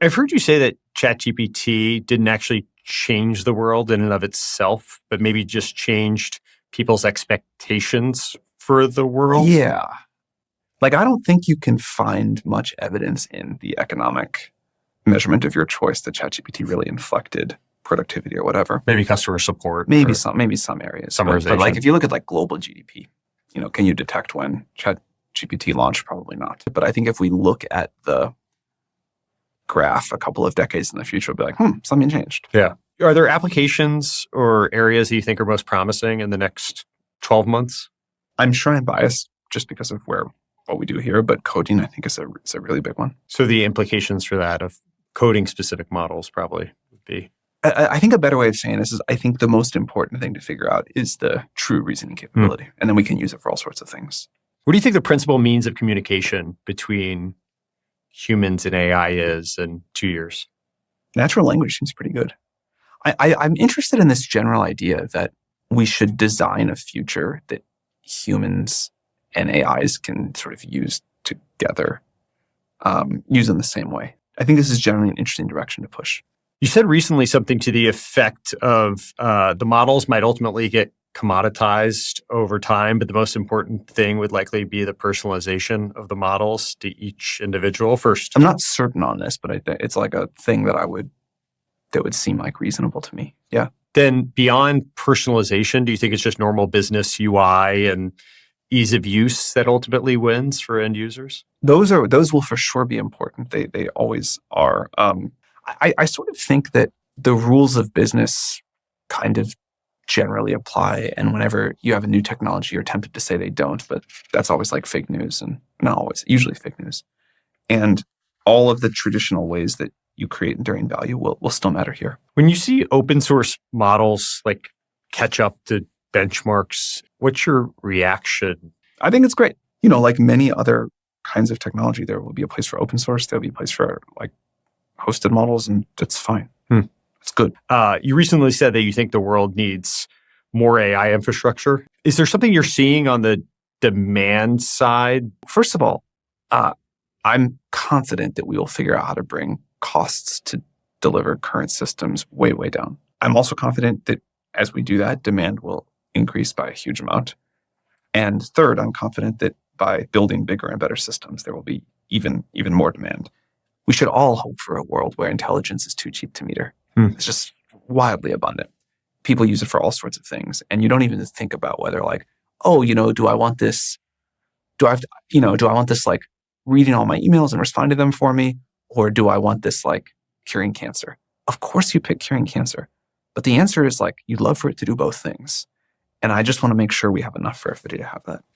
I've heard you say that ChatGPT didn't actually change the world in and of itself, but maybe just changed people's expectations for the world. Yeah. Like, I don't think you can find much evidence in the economic measurement of your choice that ChatGPT really inflected productivity or whatever. Maybe customer support. Maybe some areas. But like, if you look at like global GDP, can you detect when ChatGPT launched? Probably not. But I think if we look at the graph a couple of decades in the future, we'll be like, something changed. Yeah. Are there applications or areas that you think are most promising in the next 12 months? I'm sure I'm biased just because of what we do here, but coding, I think, is a really big one. So the implications for that of coding specific models probably would be? I think a better way of saying this is I think the most important thing to figure out is the true reasoning capability. And then we can use it for all sorts of things. What do you think the principal means of communication between humans and AI is in 2 years? Natural language seems pretty good. I'm interested in this general idea that we should design a future that humans and AIs can sort of use together, use in the same way. I think this is generally an interesting direction to push. You said recently something to the effect of the models might ultimately get commoditized over time, but the most important thing would likely be the personalization of the models to each individual first. I'm not certain on this, but it's like a thing that would seem like reasonable to me. Yeah. Then beyond personalization, do you think it's just normal business UI and ease of use that ultimately wins for end users? Those will for sure be important. They always are. I sort of think that the rules of business kind of generally apply, and whenever you have a new technology, you're tempted to say they don't, but that's always like fake news, and not always, usually fake news. And all of the traditional ways that you create enduring value will still matter here. When you see open source models like catch up to benchmarks, what's your reaction? I think it's great. Like many other kinds of technology, there will be a place for open source. There'll be a place for like hosted models, and that's fine. It's good. You recently said that you think the world needs more AI infrastructure. Is there something you're seeing on the demand side? First of all, I'm confident that we will figure out how to bring costs to deliver current systems way, way down. I'm also confident that as we do that, demand will increase by a huge amount. And third, I'm confident that by building bigger and better systems, there will be even more demand. We should all hope for a world where intelligence is too cheap to meter. It's just wildly abundant. People use it for all sorts of things. And you don't even think about whether like, do I want this? Do I want this like reading all my emails and responding to them for me? Or do I want this like curing cancer? Of course you pick curing cancer. But the answer is like, you'd love for it to do both things. And I just want to make sure we have enough for everybody to have that.